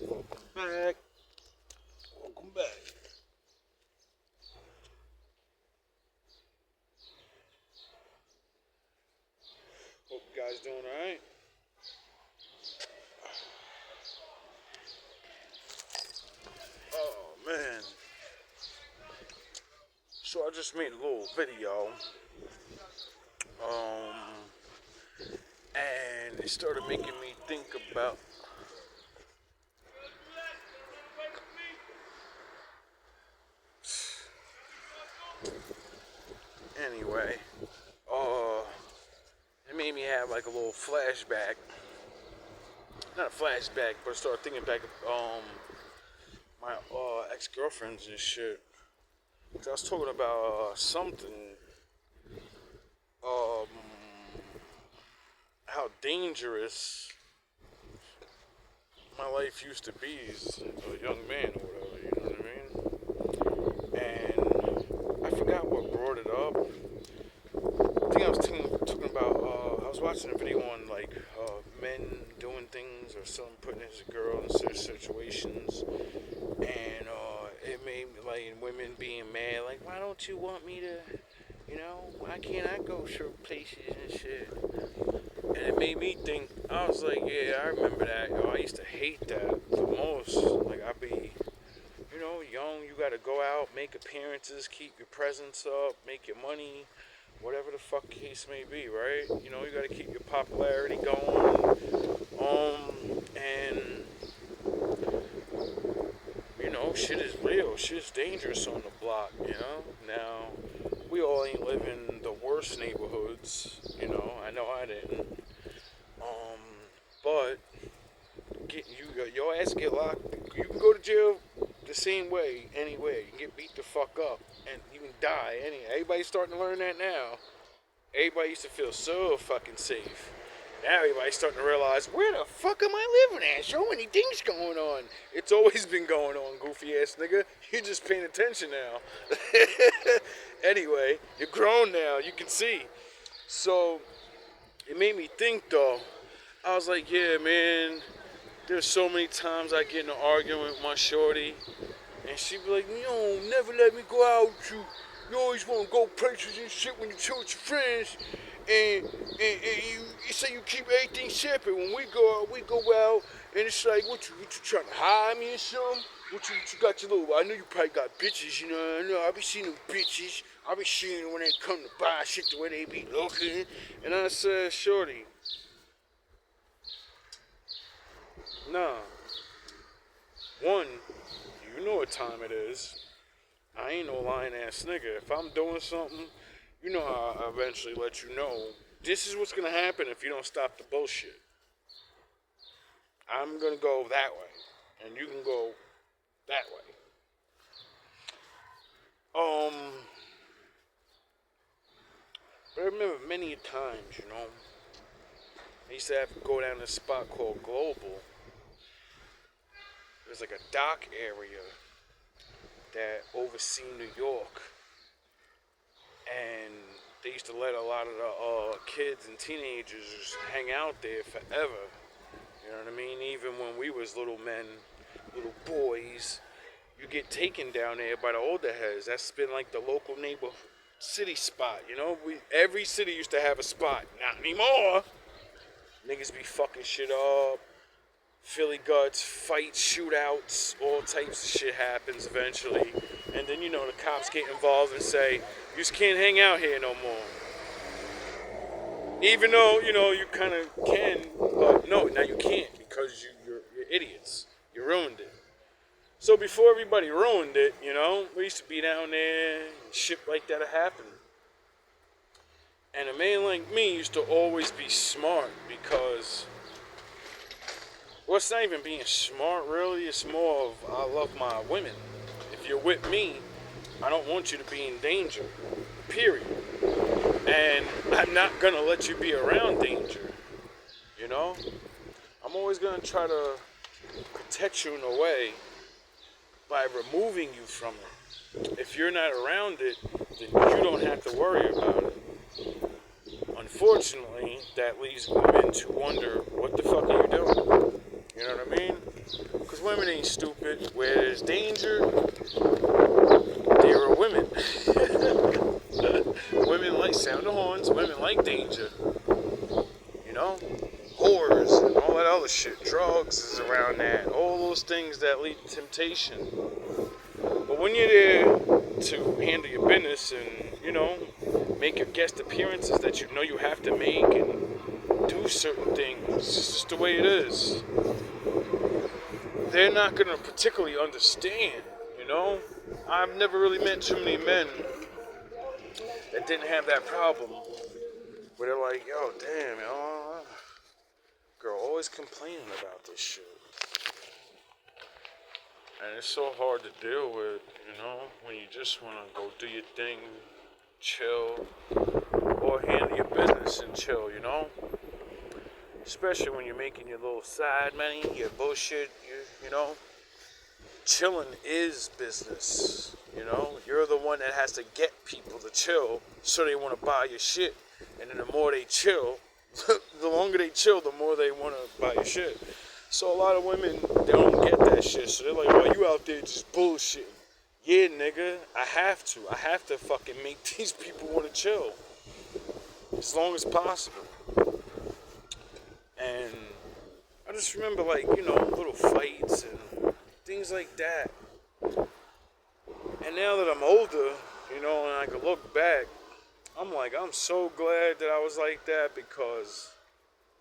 Back. Welcome back. Hope you guys doing alright. Oh man. So I just made a little video. And it started making me think about anyway, it made me have like a little flashback. Not a flashback, but I started thinking back of my ex-girlfriends and shit. I was talking about something, how dangerous my life used to be as a young man or whatever, you know what I mean? And I forgot what brought it up. I think I was talking about, I was watching a video on like men doing things or someone putting as a girl in certain situations, and it made me like women being mad, like, why don't you want me to, you know, why can't I go certain places and shit? And it made me think, I was like, yeah, I remember that. Yo, I used to hate that the most. Like, I'd be, you know, young, you gotta go out, make appearances, keep your presence up, make your money, whatever the fuck case may be, right? You know, you gotta keep your popularity going. And you know, shit is real. Shit's dangerous on the block, you know? Now, we all ain't live in the worst neighborhoods, you know? I know I didn't. But your ass get locked. You can go to jail the same way, anywhere. You can get beat the fuck up, and you can die. Everybody's starting to learn that now. Everybody used to feel so fucking safe. Now everybody's starting to realize, where the fuck am I living at? So many things going on. It's always been going on, goofy ass nigga. You're just paying attention now. Anyway, you're grown now. You can see. So it made me think though. I was like, yeah, man, there's so many times I get in an argument with my shorty, and she be like, you don't never let me go out with you. You always want to go places and shit when you chill with your friends, and you say you keep everything separate. When we go out, and it's like, what you trying to hide me or something? What you got your little, I know you probably got bitches, you know, I know, I be seeing them bitches. I be seeing them when they come to buy shit the way they be looking. And I said, shorty, nah. One, you know what time it is. I ain't no lying ass nigga. If I'm doing something, you know how I eventually let you know. This is what's gonna happen if you don't stop the bullshit. I'm gonna go that way, and you can go that way. But I remember many times, you know, I used to have to go down to this spot called Global. There's like a dock area that oversee New York, and they used to let a lot of the kids and teenagers hang out there forever. You know what I mean? Even when we was little men, little boys, you get taken down there by the older heads. That's been like the local neighborhood city spot. You know, every city used to have a spot. Not anymore. Niggas be fucking shit up. Philly guts, fights, shootouts, all types of shit happens eventually. And then, you know, the cops get involved and say, you just can't hang out here no more. Even though, you know, you kind of can, but no, now you can't because you're idiots. You ruined it. So before everybody ruined it, you know, we used to be down there and shit like that happened. And a man like me used to always be smart because, well, it's not even being smart, really. It's more of, I love my women. If you're with me, I don't want you to be in danger, period. And I'm not going to let you be around danger, you know? I'm always going to try to protect you in a way by removing you from it. If you're not around it, then you don't have to worry about it. Unfortunately, that leaves women to wonder, what the fuck are you doing? You know what I mean? Because women ain't stupid. Where there's danger, there are women. Women like sound the horns. Women like danger. You know? Whores and all that other shit. Drugs is around that. All those things that lead to temptation. But when you're there to handle your business and, you know, make your guest appearances that you know you have to make and do certain things, it's just the way it is. They're not going to particularly understand, you know? I've never really met too many men that didn't have that problem. Where they're like, yo, damn, yo, girl always complaining about this shit. And it's so hard to deal with, you know, when you just want to go do your thing, chill, or handle your business and chill, you know? Especially when you're making your little side money, your bullshit, you know? Chilling is business, you know? You're the one that has to get people to chill so they want to buy your shit. And then the more they chill, the longer they chill, the more they want to buy your shit. So a lot of women, they don't get that shit. So they're like, oh, you out there just bullshitting. Yeah, nigga, I have to. I have to fucking make these people want to chill. As long as possible. And I just remember, like, you know, little fights and things like that. And now that I'm older, you know, and I can look back, I'm like, I'm so glad that I was like that because,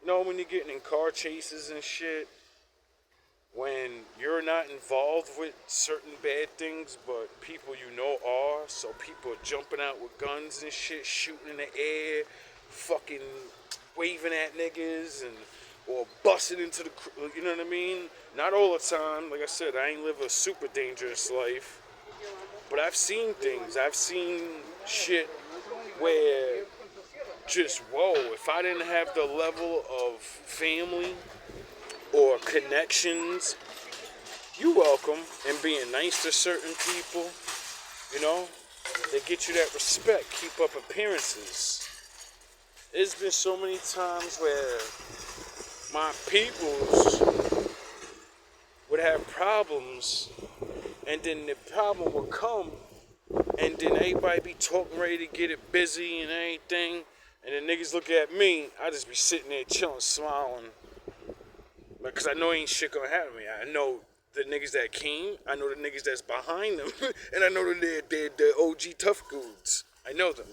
you know, when you're getting in car chases and shit, when you're not involved with certain bad things, but people you know are, so people are jumping out with guns and shit, shooting in the air, fucking waving at niggas, and or busting into the, you know what I mean? Not all the time. Like I said, I ain't live a super dangerous life, but I've seen things. I've seen shit where just, whoa, if I didn't have the level of family or connections, you welcome, and being nice to certain people, you know, they get you that respect, keep up appearances. There's been so many times where my peoples would have problems, and then the problem would come, and then everybody be talking, ready to get it busy and everything, and then niggas look at me, I just be sitting there chilling, smiling, because I know ain't shit gonna happen to me. I know the niggas that came, I know the niggas that's behind them, and I know that they're OG tough dudes. I know them.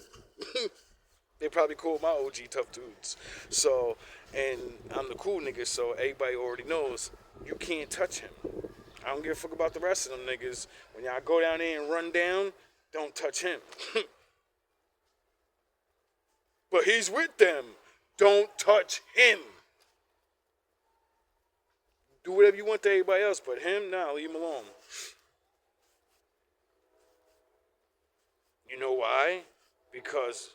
They probably call my OG tough dudes. So, and I'm the cool nigga, so everybody already knows you can't touch him. I don't give a fuck about the rest of them niggas. When y'all go down there and run down, don't touch him. But he's with them. Don't touch him. Do whatever you want to everybody else, but him, nah, leave him alone. You know why? Because,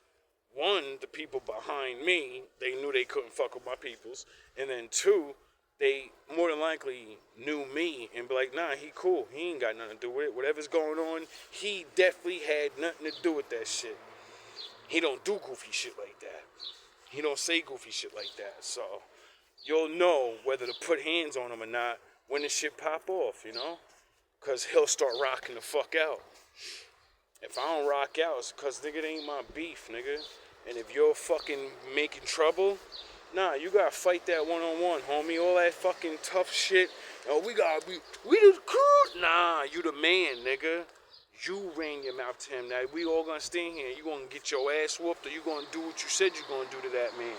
one, the people behind me, they knew they couldn't fuck with my peoples. And then two, they more than likely knew me and be like, nah, he cool. He ain't got nothing to do with it. Whatever's going on, he definitely had nothing to do with that shit. He don't do goofy shit like that. He don't say goofy shit like that. So you'll know whether to put hands on him or not when the shit pop off, you know? Because he'll start rocking the fuck out. If I don't rock out, it's because, nigga, it ain't my beef, nigga. And if you're fucking making trouble, nah, you gotta fight that one-on-one, homie. All that fucking tough shit. Oh, we the crew. Nah, you the man, nigga. You ran your mouth to him. Now, we all gonna stand here. You gonna get your ass whooped, or you gonna do what you said you gonna do to that man.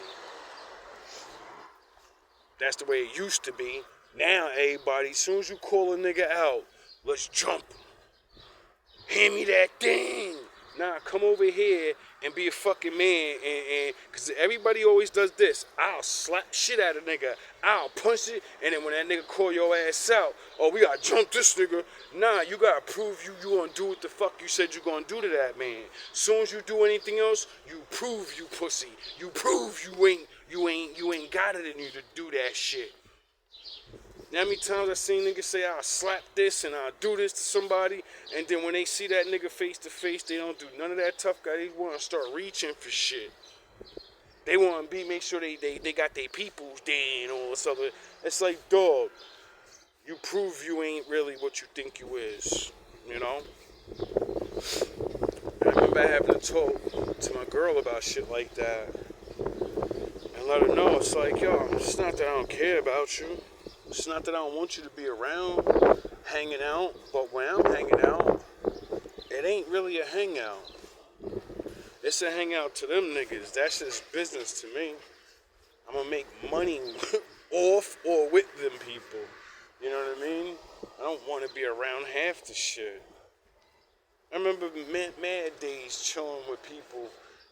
That's the way it used to be. Now, everybody, as soon as you call a nigga out, let's jump. Hand me that thing. Nah, come over here and be a fucking man. And cause everybody always does this. I'll slap shit out of a nigga. I'll punch it. And then when that nigga call your ass out, oh, we gotta jump this nigga. Nah, you gotta prove you gonna do what the fuck you said you gonna do to that man. Soon as you do anything else, you prove you pussy. You prove you ain't got it in you to do that shit. How many times I seen niggas say I'll slap this and I'll do this to somebody, and then when they see that nigga face to face, they don't do none of that tough guy. They want to start reaching for shit. They want to make sure they got their peoples there and all this other. It's like, dog, you prove you ain't really what you think you is, you know? And I remember having to talk to my girl about shit like that and let her know, it's like, yo, it's not that I don't care about you. It's not that I don't want you to be around, hanging out, but when I'm hanging out, it ain't really a hangout. It's a hangout to them niggas. That's just business to me. I'm gonna make money off or with them people. You know what I mean? I don't want to be around half the shit. I remember mad days chilling with people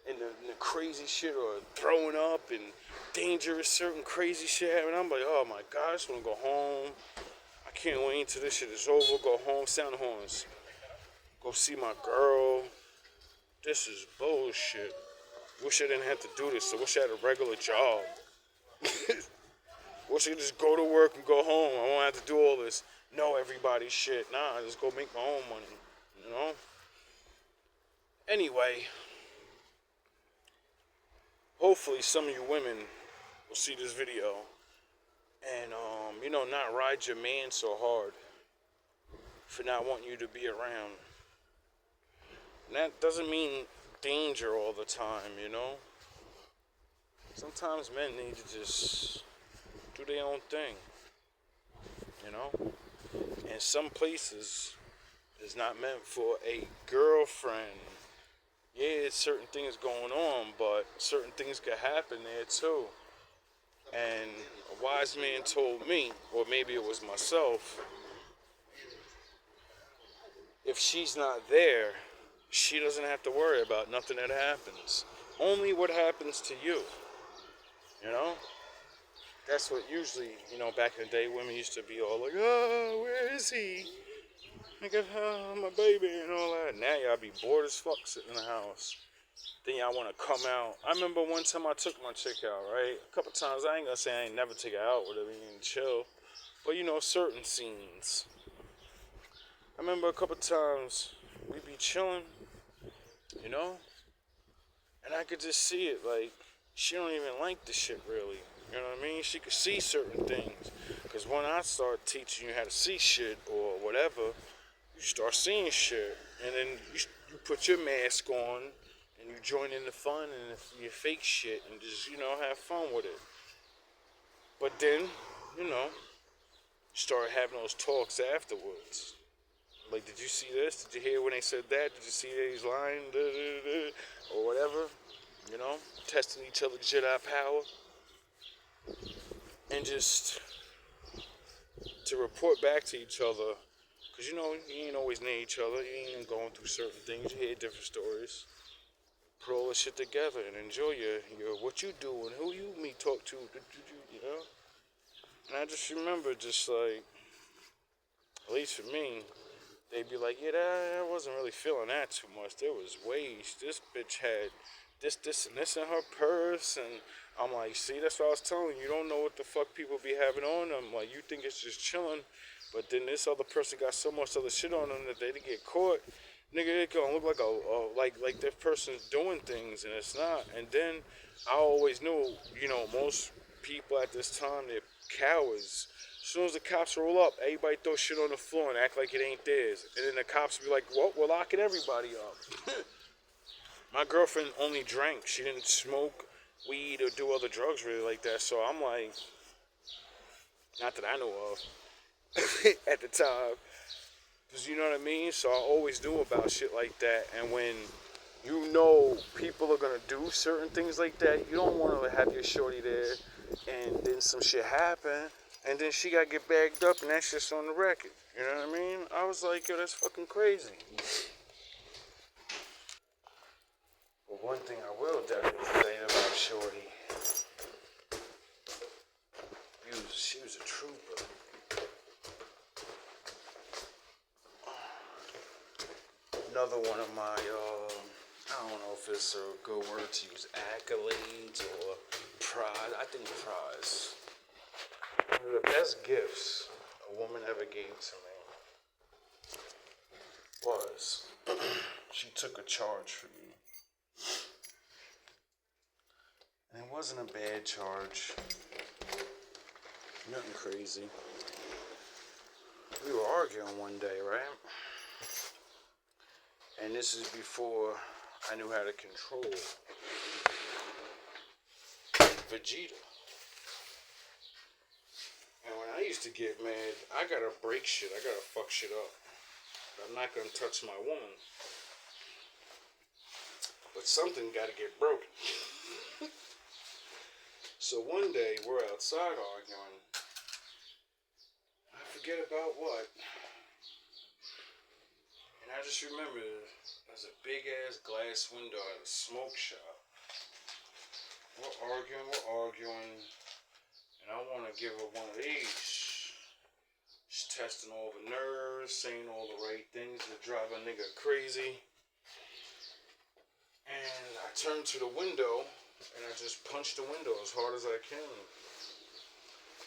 in the crazy shit or throwing up and dangerous certain crazy shit. And I'm like, oh my God, I just want to go home. I can't wait until this shit is over. Go home, sound horns. Go see my girl. This is bullshit. Wish I didn't have to do this. I wish I had a regular job. Wish I could just go to work and go home. I won't have to do all this know everybody's shit. Nah, just go make my own money. You know? Anyway, hopefully some of you women will see this video and, not ride your man so hard for not wanting you to be around. And that doesn't mean danger all the time, you know? Sometimes men need to just do their own thing, you know? And some places is not meant for a girlfriend. Yeah, certain things going on, but certain things could happen there too. And a wise man told me, or maybe it was myself, if she's not there, she doesn't have to worry about nothing that happens. Only what happens to you. You know? That's what usually, back in the day, women used to be all like, oh, where is he? I got my baby and all that. Now y'all be bored as fuck sitting in the house. Then y'all want to come out. I remember one time I took my chick out, right? A couple times. I ain't gonna say I ain't never take her out with her and chill. But certain scenes. I remember a couple times we be chilling, and I could just see it. Like, she don't even like the shit really. You know what I mean? She could see certain things. Because when I start teaching you how to see shit or whatever, you start seeing shit. And then you put your mask on and you join in the fun and your fake shit and just, have fun with it. But then, start having those talks afterwards. Like, did you see this? Did you hear when they said that? Did you see that he's lying? Or whatever. Testing each other's Jedi power. And just to report back to each other. Because, you ain't always near each other. You ain't going through certain things. You hear different stories. Put all this shit together and enjoy your what you do and who you meet, talk to, And I just remember just like, at least for me, they'd be like, yeah, I wasn't really feeling that too much. There was ways. This bitch had this, and this in her purse. And I'm like, see, that's what I was telling you. You don't know what the fuck people be having on them. Like, you think it's just chilling. But then this other person got so much other shit on them that they didn't get caught. Nigga, it gonna look like like that person's doing things, and it's not. And then I always knew, most people at this time, they're cowards. As soon as the cops roll up, everybody throw shit on the floor and act like it ain't theirs. And then the cops be like, well, we're locking everybody up. My girlfriend only drank. She didn't smoke weed or do other drugs really like that. So I'm like, not that I know of at the time. Because you know what I mean? So I always knew about shit like that. And when people are going to do certain things like that, you don't want to have your shorty there and then some shit happen. And then she got to get bagged up and that's just on the record. You know what I mean? I was like, yo, that's fucking crazy. But one thing I will definitely say about shorty, she was a trooper. Another one of my, I don't know if it's a good word to use, accolades or prize. I think prize. One of the best gifts a woman ever gave to me was she took a charge for me. And it wasn't a bad charge. Nothing crazy. We were arguing one day, right? And this is before I knew how to control Vegeta. And when I used to get mad, I gotta break shit. I gotta fuck shit up. I'm not gonna touch my woman. But something gotta get broken. So one day, we're outside arguing. I forget about what. And I just remember there's a big ass glass window at a smoke shop. We're arguing. And I want to give her one of these. She's testing all the nerves, saying all the right things that drive a nigga crazy. And I turn to the window. And I just punch the window as hard as I can.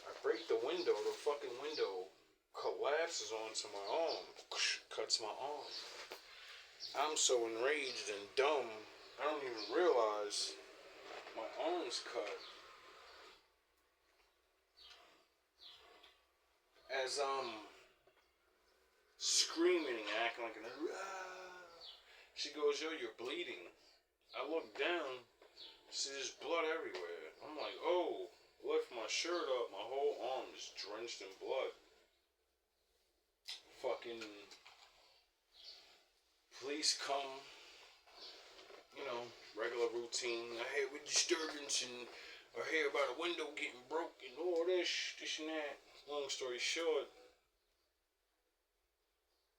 I break the window. The fucking window collapses onto my arm. Cuts my arm. I'm so enraged and dumb, I don't even realize my arm's cut. As I'm screaming and acting like she goes, yo, you're bleeding. I look down. See, there's blood everywhere. I'm like, oh, lift my shirt up. My whole arm is drenched in blood. Fucking police come. You know, regular routine. I hear a disturbance and I hear about a window getting broken. All this and that. Long story short,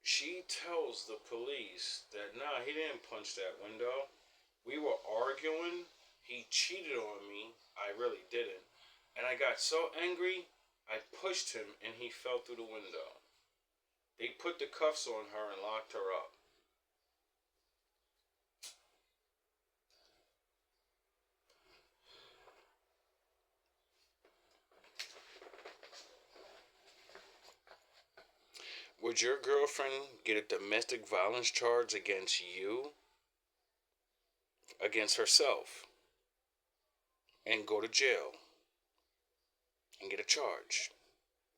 she tells the police that, nah, he didn't punch that window. We were arguing. He cheated on me. I really didn't. And I got so angry, I pushed him and he fell through the window. They put the cuffs on her and locked her up. Would your girlfriend get a domestic violence charge against you? Against herself? And go to jail and get a charge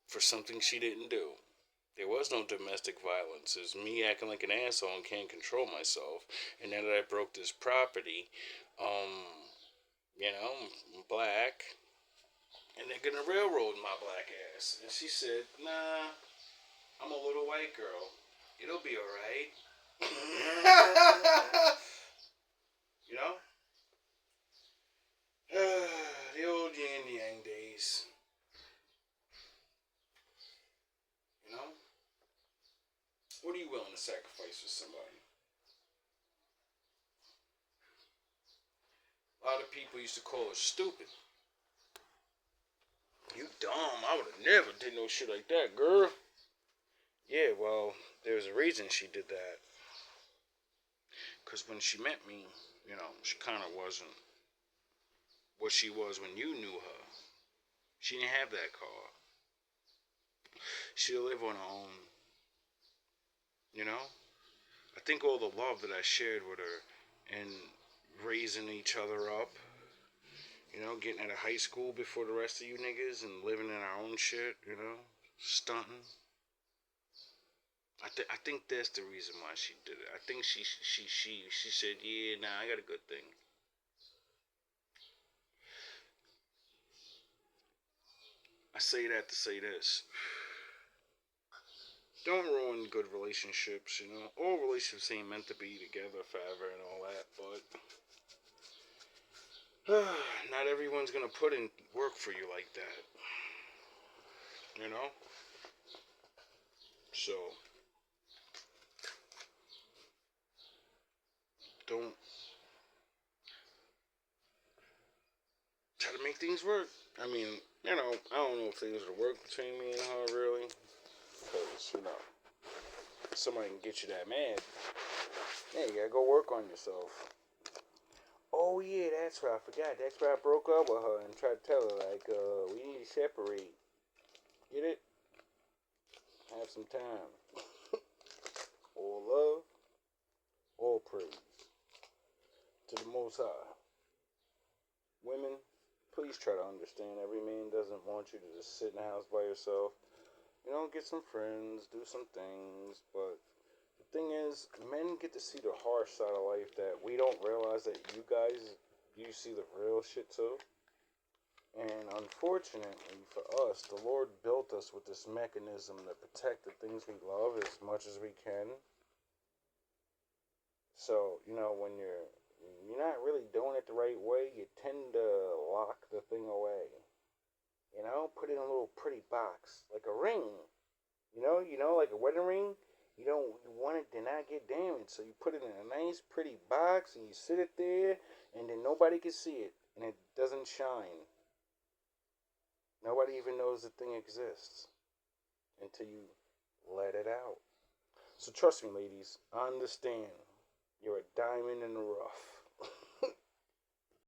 for something she didn't do? There was no domestic violence. It's me acting like an asshole and can't control myself. And now that I broke this property, you know, I'm black, and they're gonna railroad my black ass. And she said, nah, I'm a little white girl. It'll be alright. You know? The old yin yang days. You know? What are you willing to sacrifice for somebody? A lot of people used to call her stupid. You dumb. I would have never did no shit like that, girl. Yeah, well, there's a reason she did that. Because when she met me, you know, she kind of wasn't what she was when you knew her. She didn't have that car. She lived on her own. You know? I think all the love that I shared with her and raising each other up, you know, getting out of high school before the rest of you niggas and living in our own shit, you know, stunting. I think that's the reason why she did it. I think she said, yeah, nah, I got a good thing. I say that to say this. Don't ruin good relationships, you know. All relationships ain't meant to be together forever and all that, but not everyone's gonna put in work for you like that. You know? So don't try to make things work. I mean, you know, I don't know if things would work between me and her really. Because, you know, somebody can get you that mad. Yeah, you gotta go work on yourself. Oh yeah, that's right, I forgot. That's why I broke up with her and tried to tell her, like, we need to separate. Get it? Have some time. All love, all praise to the Most High. Women, please try to understand. Every man doesn't want you to just sit in the house by yourself. You know, get some friends, do some things. But the thing is, men get to see the harsh side of life that we don't realize that you see the real shit too. And unfortunately for us, the Lord built us with this mechanism to protect the things we love as much as we can. So, you know, when you're not really doing it the right way, you tend to lock the thing away. You know, put it in a little pretty box, like a ring. Like a wedding ring. You want it to not get damaged, so you put it in a nice, pretty box, and you sit it there, and then nobody can see it, and it doesn't shine. Nobody even knows the thing exists until you let it out. So trust me, ladies, understand. You're a diamond in the rough.